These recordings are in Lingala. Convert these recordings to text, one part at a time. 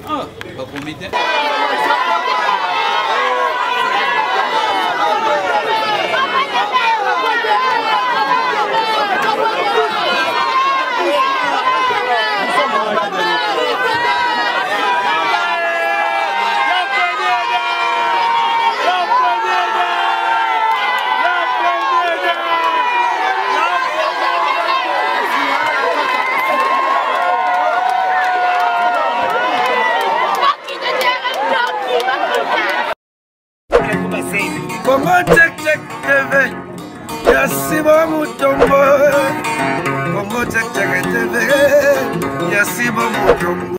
Ah, pas comité. Congo check check TV, Yasibo Mutombo. Congo check check TV, Yasibo Mutombo.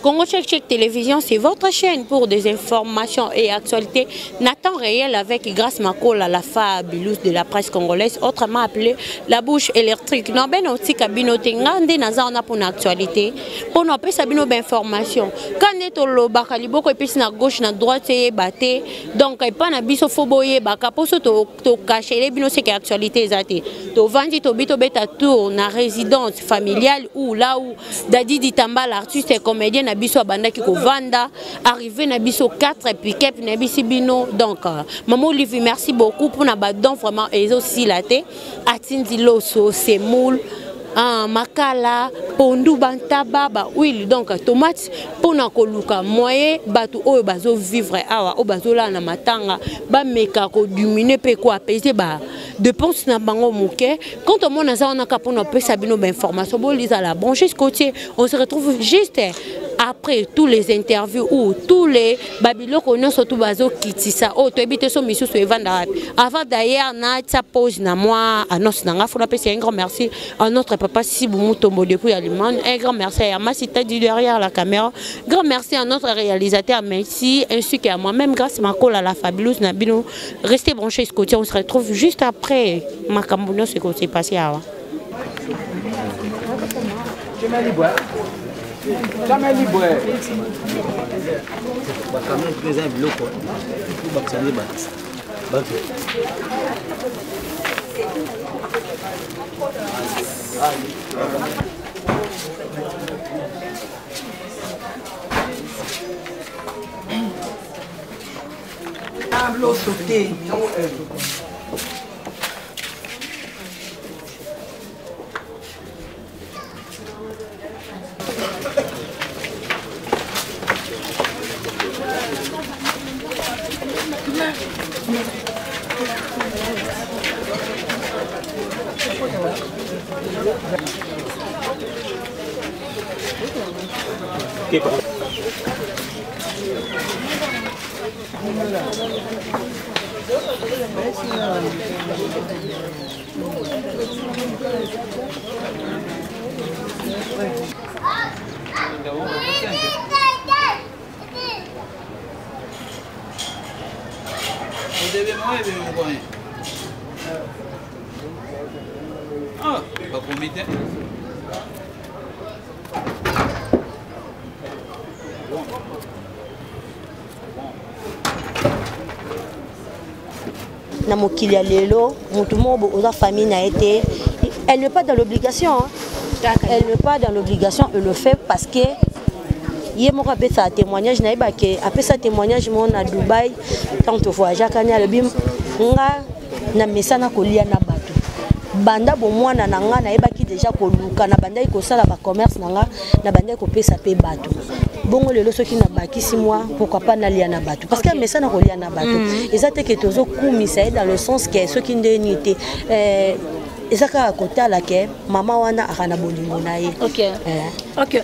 Congo Check Check Télévision, c'est votre chaîne pour des informations et actualités Nathan réel avec Grâce Makola, la fabuleuse de la presse congolaise, autrement appelée la bouche électrique. Non, ben, on dit qu'abino tengande nazana pour une actualité, pour nous appeler sabino d'information. Quand on est au bakalibo, qu'on puisse na gauche, na droite, et battre, donc il pas na biso foboye, baka poso to cacher les bino c'est qu'actualité zate. To vandi to bito beta tour na résidence familiale ou là où Dadi Ditamba l'artiste et comédien na biso abandaki ko vanda arrivé na biso 4 pick-up na bisi bino donc maman Olivier merci beaucoup pour na badon vraiment et aussi laté atindi loso semoule makala pondu bantaba ba huile donc tomate pour na koluka moyen batu oyo bazo vivre awa o bazola na matanga ba meka ko diminuer pe ko apaiser ba dépense na bango moké quand on mona za on a pour na pesa bino ba information bo lisa la branche côté on se retrouve juste après tous les interviews ou tous les babilo qu'on surtout bazo kitisa oh to ebite so misu so evanda avant d'ailleurs na ta pause na moi annonce na ngafuna pesa un grand merci à notre papa Sibou Mutombo depuis Allemagne, un grand merci à Massita du derrière la caméra, grand merci à notre réalisateur merci ainsi qu'à moi-même grâce Makola la fabuleuse Nabino. Restez branchés ce côté, on se retrouve juste après Makambuno ce qui s'est passé avant. Jamais libre. Jamais libre. L'eau sautée. Ah, pas comité. Na mokili ya lelo mutu moko oza famille na été elle n'est pas dans l'obligation hein. Elle n'est pas dans l'obligation elle le fait parce que yé moko apesa sa témoignage na yeba ke apesa témoignage mon na Dubaï quand on voyage kani alobi nga na mesana kolia na bato banda bo mwana na nga na yeba ki déjà koluka na banda ko sala ba commerce na nga na banda ko pesa pe bato bongo lelo soki na bakisi moi pourquoi pas na lia na bato parce que mesana kolia na bato ezate ke tozo kumisa dans le sens que soki ndeni te ezaka kotala ke mama wana akana bolingo na ye. OK. OK.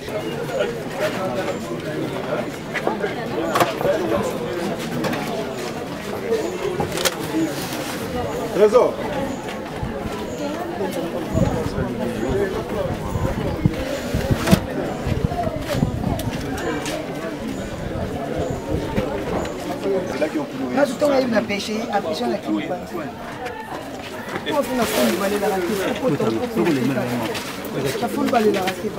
Trésor. Là, tout le temps, il a pêché, à pêcher la clinique. On fait la foule de balai la raquette. La foule de balai la raquette.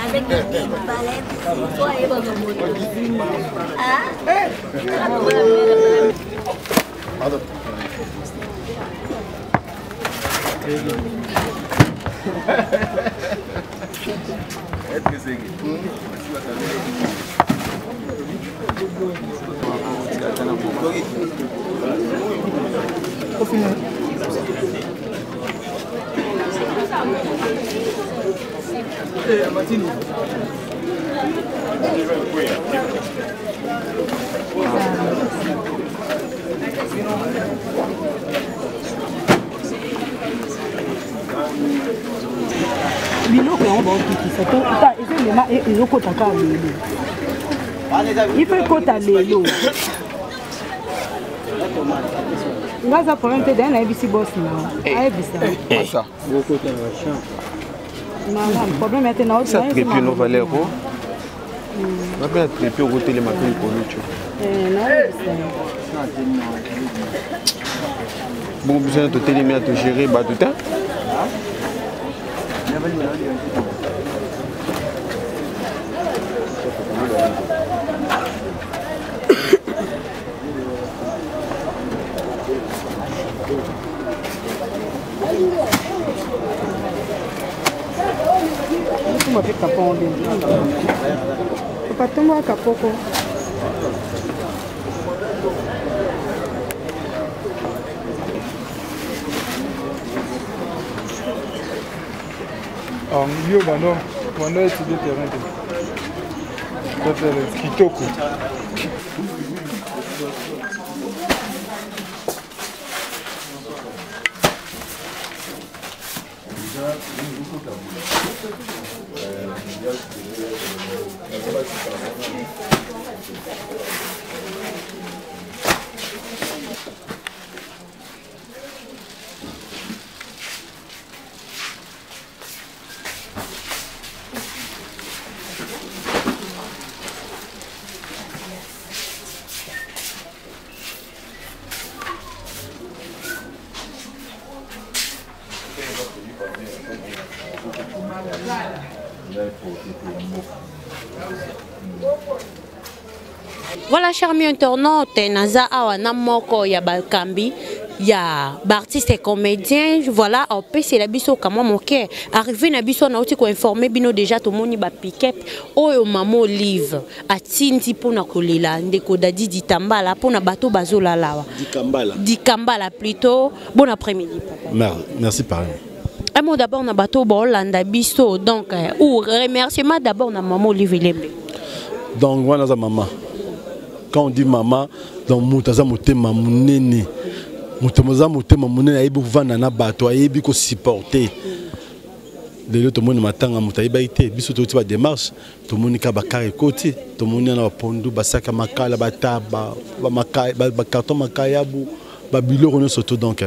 Avec des petites palettes, toi et votre moto. Pardon. Est-ce que c'est biloko yango baokitisa to ezolema ezokotaka lelo ifo ekota lelo nga aza problème te daye nayebisi bosi na ayebisa problème ya te naotrepi no valero bape na trepi okotelema mpe likolutu bongo biso na totelemi na togere bato te Tumba pe kapon de. Papa tumba kapoko. Yo bando étudier terrain de kitoko. Voilà, chers amis internautes, naza awana moko ya balkambi ya artiste et comédien. Voilà, on peut c'est la biso comme mon cœur. Arrivé na biso na oti ko informer bino déjà to moni ba piquet oyo mamo live atindi pona kolela ndeko dadi ditambala pona bato bazola lawa. Dikambala plutôt. Bon après-midi papa. Merci pareil. Un mot d'abord na bato bolanda biso donc ou remerciement d'abord na maman Olivier Lembe. Donc voilà za maman. Quand on dit maman, donc mutaza mutema munene. Mutaza mutema munene aibu vana na bato aibu ko supporter. Lelo to moni matanga mutaiba ite biso to ti ba démarche to moni ka bakare koti to moni na pondu basaka makala bataba ba makaya ba carton makaya bu ba biloko no soto donc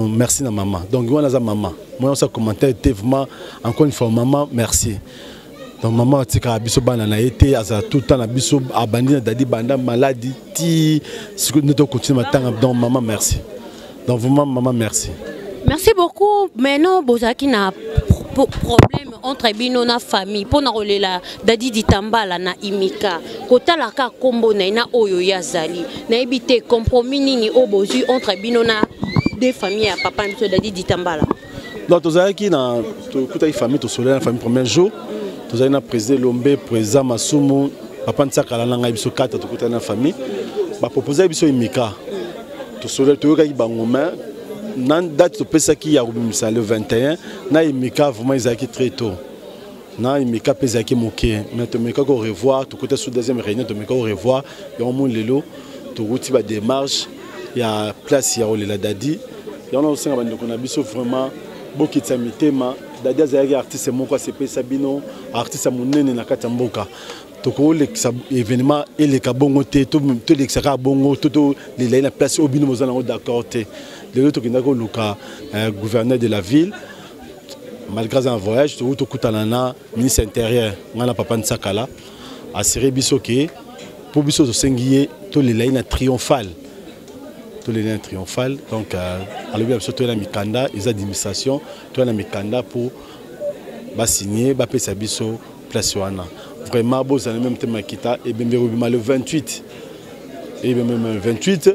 merci na maman. Donc voilà za maman. Moi ça commentaire était vraiment encore une fois maman merci. Donc maman tika biso bana na été aza tout temps na biso abandi na dadi banda maladie ti ce que nous devons continuer matanga donc maman merci. Donc vraiment maman merci. Merci beaucoup. Maintenant bozaki na problème entre bino na famille pour na rolela dadi ditambala na imika kotala ka kombo na oyo yazali na ebité compromis nini obozu entre bino na des familles à papa mso dadi ditambala. Donc tozaki na toute famille to solela na famille premier jour. Nous avons président Lombe, président Masumu, papa Ntsakala na biso 4 to kota na famille. Ba proposer biso imika. To solela to yoka bangoma. Nan date to pesa ki ya rubimisa le 21 na imika vraiment izaki très tôt. Na imika pesa ki moké. Mais to meka ko revoir to kota sous deuxième réunion to meka ko revoir ya mon lelo to ruti ba démarche ya place ya olela dadi. Ya on a aussi ngabandi ko na biso vraiment bokitsa mitema dadi azalaki artiste moko asepe sabino artiste monene na kati ya mboka toko événement et les kabongo te tout les sera bongo tout les la place au bino mozana d'accord te les autres qui n'a le gouverneur de la ville malgré un voyage tout kutanana ministre intérieur ngana papa Nsakala assuré biso ke pour biso to sengié tout les lignes triomphales donc à l'objet surtout la mikanda les administrations tout la mikanda pour signer ba pesa biso place wana vraiment beau ça même thème kita et bien le 28 et bien même le 28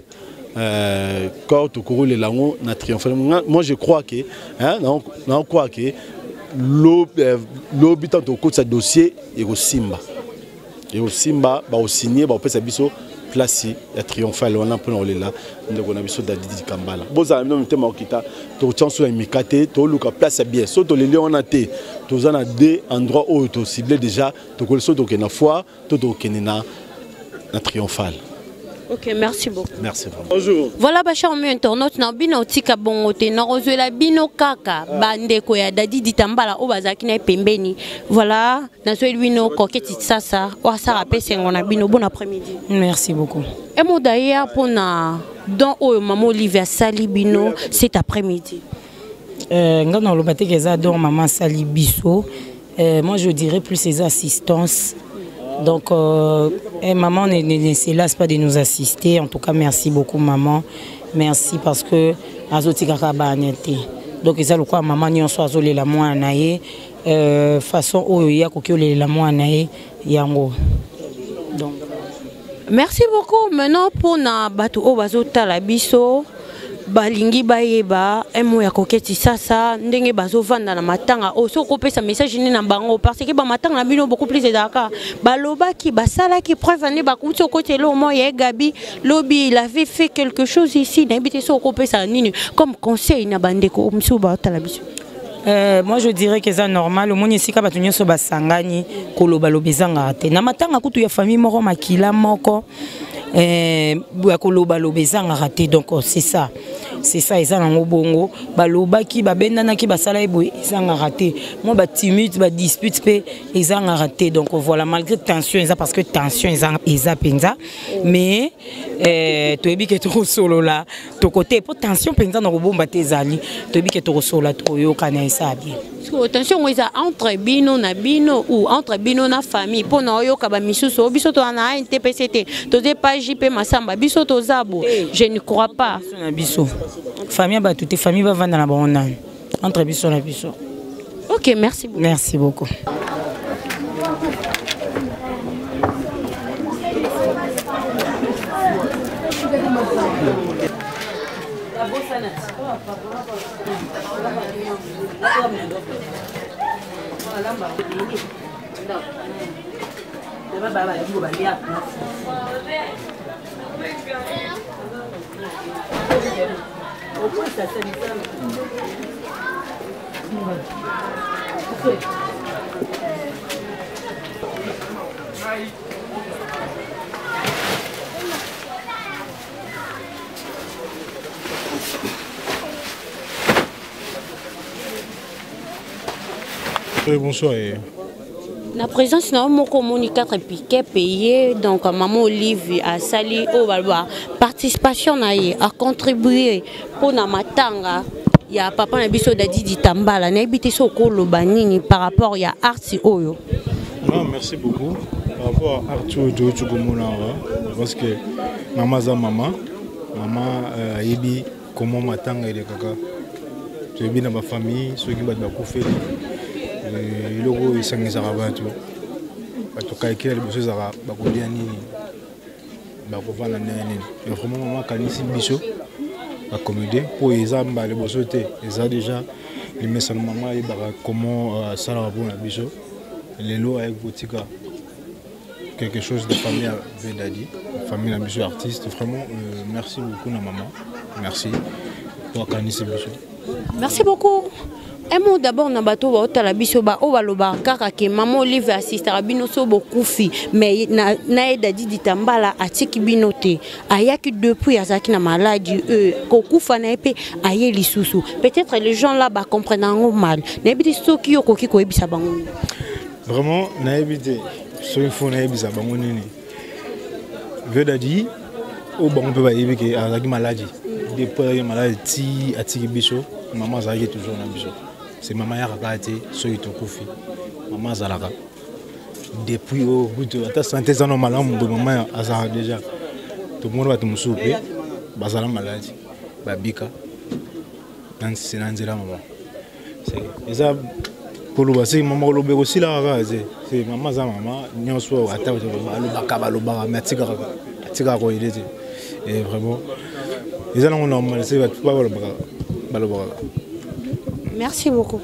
quand tout couru les langues na triomphal moi je crois que non crois que l'habitant au côté de dossier et au Simba ba au signer ba pesa biso place ya triomphal wana pour on là ndeko na biso Dadidi Kambala boza même thème okita to chanso ya mikate to luka place bien so to les on a té to zana deux endroits où to ciblé déjà to ko so to ke na foi to kenina na triomphal. Ok, merci beaucoup. Merci vraiment. Bonjour. Voilà, bachar mi internaute na bino tika bongote na rozuela bino kaka bandeko ya Dadidi Tambala o bazaki na pembeni. Voilà, na zo bino koketi sasa o sara pesengo na bino bon après-midi. Merci beaucoup. Et mo d'ailleurs pour na dans o maman Olivia Sali bino cet après-midi. Ngana lo baté que ça don maman Sali biso. Moi je dirais plus ses assistances. Donc, maman ne se lasse pas de nous assister. En tout cas, merci beaucoup, maman. Merci parce que donc, c'est le quoi, maman, nous sommes la moins façon où il y a la moins yango. Donc, merci beaucoup. Maintenant, pour na batu o bazota la biso. Balingi bayeba emo ya koketi sasa ndenge bazovanda na matanga oso kopesa message ni na bango parce que ba matanga na bino beaucoup plus d'aka baloba ki basala ki preuve ne bakuti côté lo mo ya Gabi lobi il avait fait quelque chose ici na bité so kopesa nini comme conseil na bandeko msuba tala biso. Moi je dirais que c'est normal au moins ici ka batunyo so basangani koloba lobezanga te na matanga kutu ya famille moko makila moko koloba lobezanga raté donc c'est ça ils ont bongo baloba ki babendana ki basala eboy ils ont raté moi ba timide ba dispute pe ils ont raté donc voilà malgré tension ils parce que tension ils a penza mais to ebi ke to solo là to côté pour tension penza na robomba tezali to ebi ke to solo là to yo kana ça bien attention moi ça entre bino na bino ou entre bino na famille pour na yo ka ba misuso biso to na NTPCT to pas JP Masamba biso to zabo je ne crois pas na biso famille ba toute famille va vendre na bona entre biso na biso. OK, merci beaucoup. Merci beaucoup. Bonsoir. La présence na mon communicateur piqué payé donc maman Olive a sali au balba participation na a contribué pour na matanga ya papa na biso Dadidi Tambala na ebité so ko lobanini par rapport ya arti oyo. Non, merci beaucoup par rapport à Arthur de Tchugomona parce que maman yebi comment matanga ile kaka to yebi na ma famille ceux qui battent ba kufeli le logo est sans arabatu bato kaikela liboso zara bakolia nini bakovana nene vraiment maman kanisi biso accommodé pour les amba liboso te eza déjà le message maman et comment ça la pour la biso les lots avec botika quelque chose de famille Vedadi famille la biso artiste vraiment merci beaucoup na maman merci pour kanisi biso. Merci beaucoup. Un mot d'abord na bato ba otala biso ba o baloba kaka ke maman Olive assiste à bino so beaucoup fi mais na Dadidi Tambala atiki binote ayaki depuis azaki na maladie kokufa na epé aye lisusu peut-être les gens là ba comprennent mal na ebiti so ki yokoki ko ebisa bango vraiment na ebité so il faut n'ayebisa bango nini veut dire au bango peut pas yebi que azaki maladie depuis maladie ti atiki biso maman azaki toujours na biso c'est maman ya rakati so itokufi maman azalaka depuis au bout de ta santé ça normal maman azalaka déjà tout le monde va te musupe bazala maladie babika nansi nanzela maman c'est ça koloba c'est maman koloba aussi là c'est maman za maman nyonso ata balobaka mais atika ko ilete et vraiment les gens ont normal c'est pas balobaka. Merci beaucoup.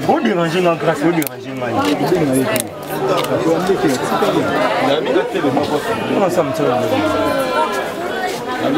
Vous dérangez non grâce, vous dérangez mal. Comment ça me tient? Elle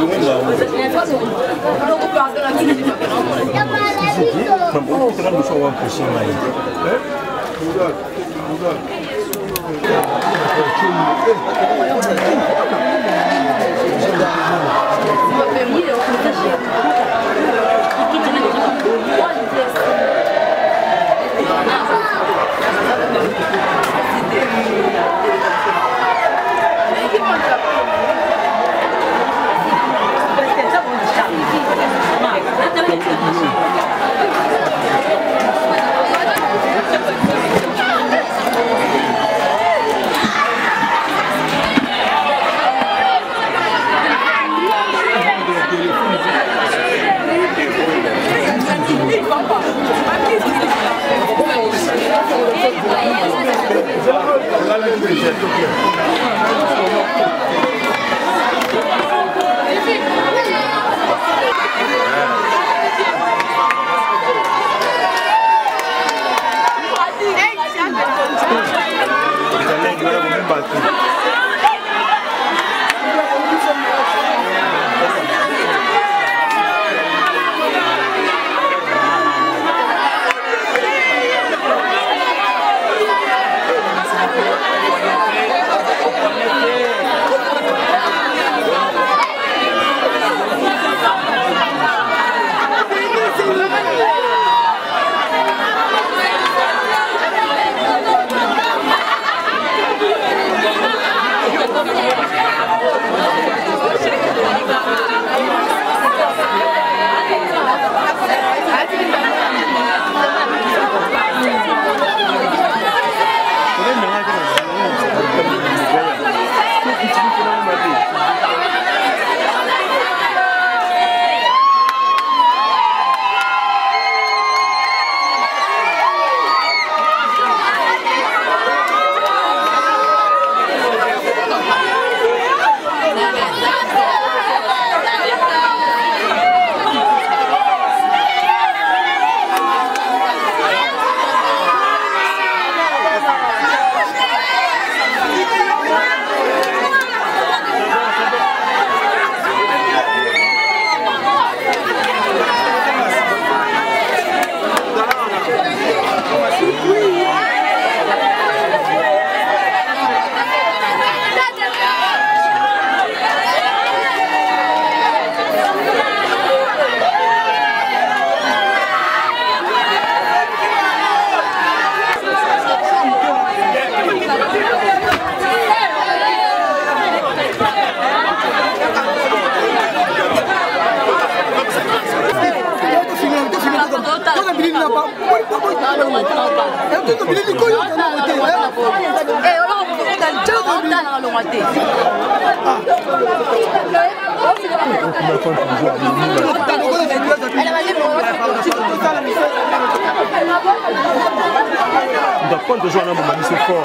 On doit prendre toujours un moment, c'est fort.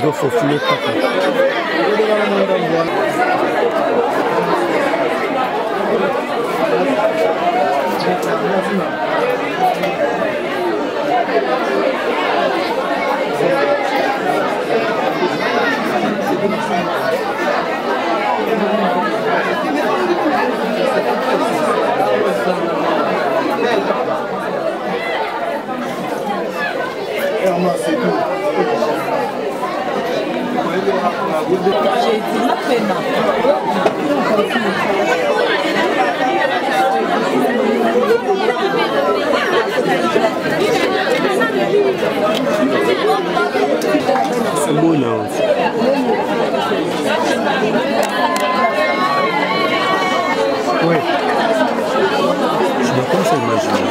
Il faut filer J'ai dit la peine. C'est beau là aussi. Oui. Je dois comme ça imaginer.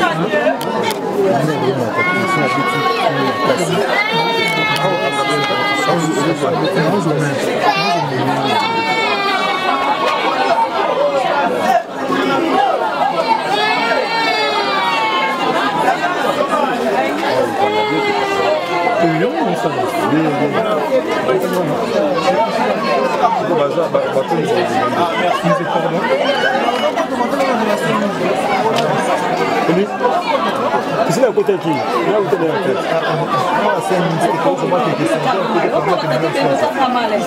C'est la côté qui? Là où tu es la tête. C'est un ministère, c'est moi qui ai C'est pas mal, c'est pas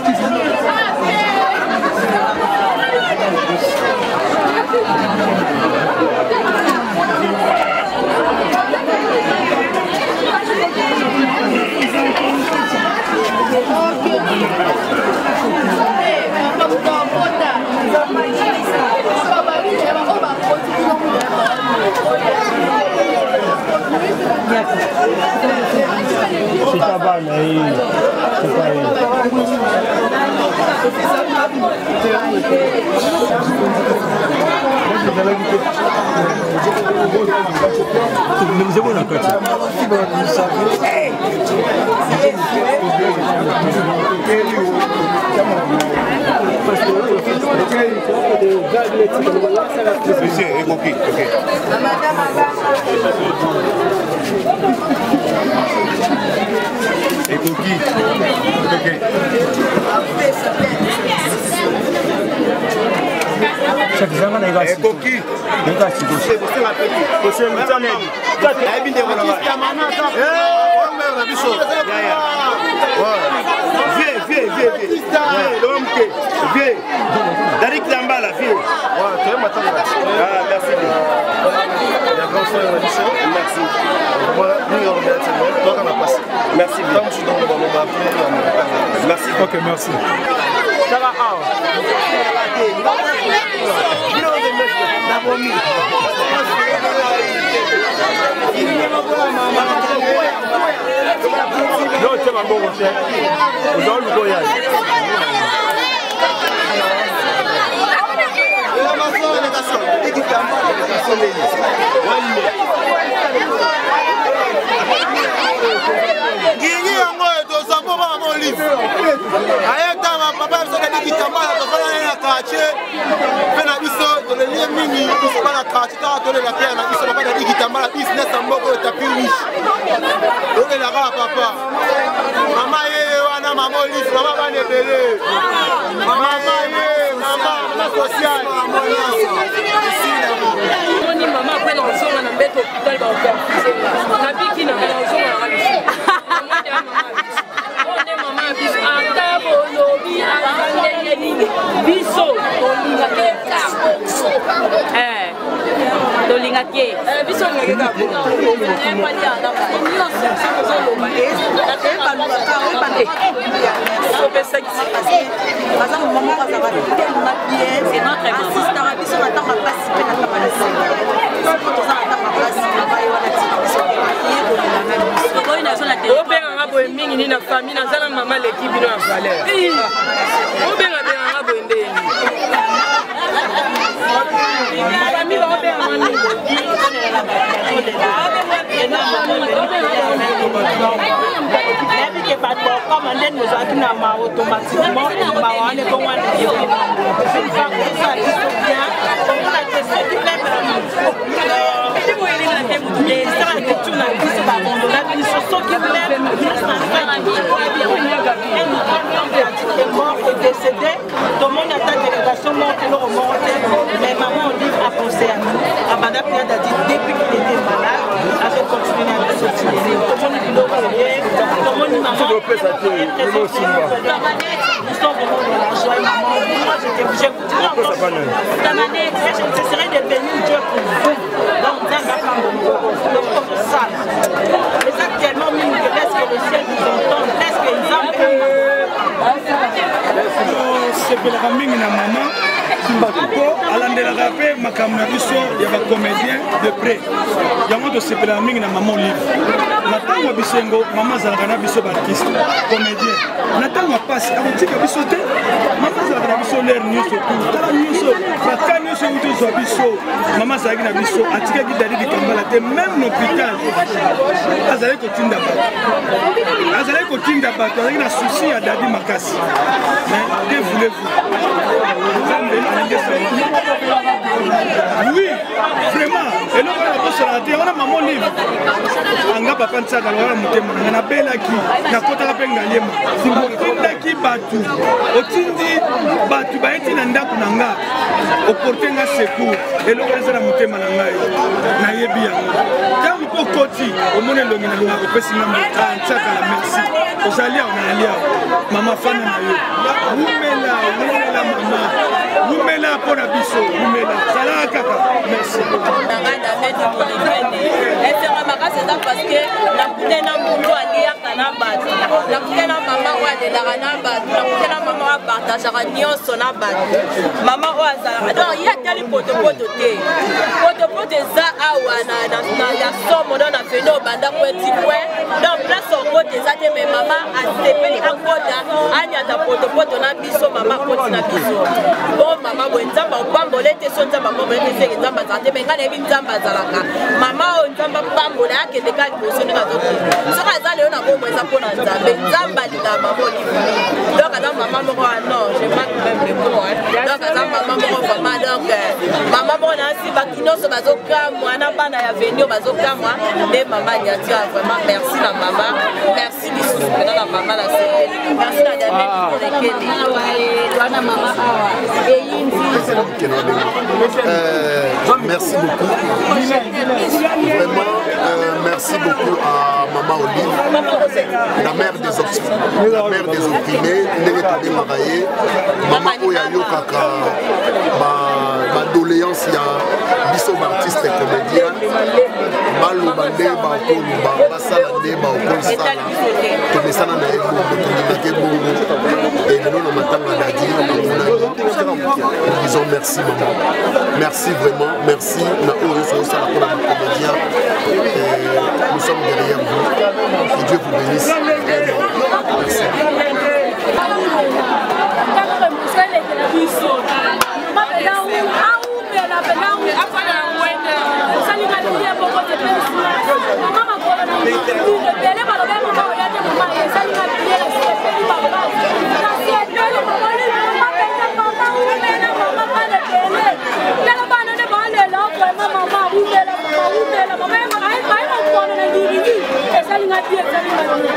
Et cookie. Merci. Merci. Ok, merci. Ça va, Biso Tout le monde a ta délégation mais maman Olive a pensé à nous. Amanda Pierre a dit depuis qu'il était malade, elle a continué à nous soutenir. Tout le monde dit maman nous sommes vraiment dans la joie. Moi j'ai continué encore. J'essaierai de bénir Dieu pour vous. Donc donc comme ça. Mais actuellement, laisse que le ciel nous entende, laisse qu'ils entendent. sepelaka mingi na mama po alandelaka mpe makambo na biso ya bacomédien de près yango tosepelaka mingi na mama Olive na ntango ya bisengo mama azalaka na biso baartiste comédien na ntango ya pasi akotika biso te mama azalaka na biso lere nyonso tu tala nyonso baka nyonso euti ozwa biso mama azalaki na biso atikaki dadi likambala te même l'hôpital azalaki kotinda bato azalaki na susi ya dadi makasi mais que voulez-vous? Oui, vraiment. Et nous, on a maman Olive. Anga papa nsaka la mutema na belaki na kota penga lema. Simokindaki batu. Otindi batu baeti na ndaku nanga. Oportenga secours. Et nous, on a mutema na ngai. Na yebi yango. Tangu po koti, omone longi na longa kopesi na nsaka la merci. Ozalia on alia. Mama fana na yo. Wumela mama. Wumela pour la biso. Wumela. Sala kaka. Merci. Parce que la poudre n'a pas lié à la base. La poudre n'a pas de la base. La poudre n'a pas partagé à Nyon son abat. Maman Oazara. Alors il y a tel pote-pote. Pote-pote za awana na somme dans la feno banda petit point. Dans place au côté des athées mais maman a séparé à côté. Anya ta pote-pote na biso maman côté na biso. Bon maman bon nzamba pambolete son nzamba pambolete c'est nzamba santé mais ngane bi nzamba zalaka. Maman nzamba pambola ke de kali bosone na zote. Soka za leo na bombo za pona nzambe nzamba lila maman Olive. Donc alors maman moko non, je manque même le mot. Donc alors maman moko vraiment donc maman bon na si bakino so bazoka mwana bana ya venir bazoka moi et maman nyatia vraiment merci la maman. Merci du soutien la maman la c'est. Merci la dame pour lesquelles toi maman et merci beaucoup. Vraiment, merci beaucoup à Maman Olive, la mère des opprimés, Maman Oyayo Kaka, ma doléance, il y a biso artiste et comédien, Balobande, Bakoluba, Basalande, Bakonsala, Tonesana et nous disons merci maman, merci vraiment, merci nous sommes derrière vous, que Dieu vous bénisse. Merci.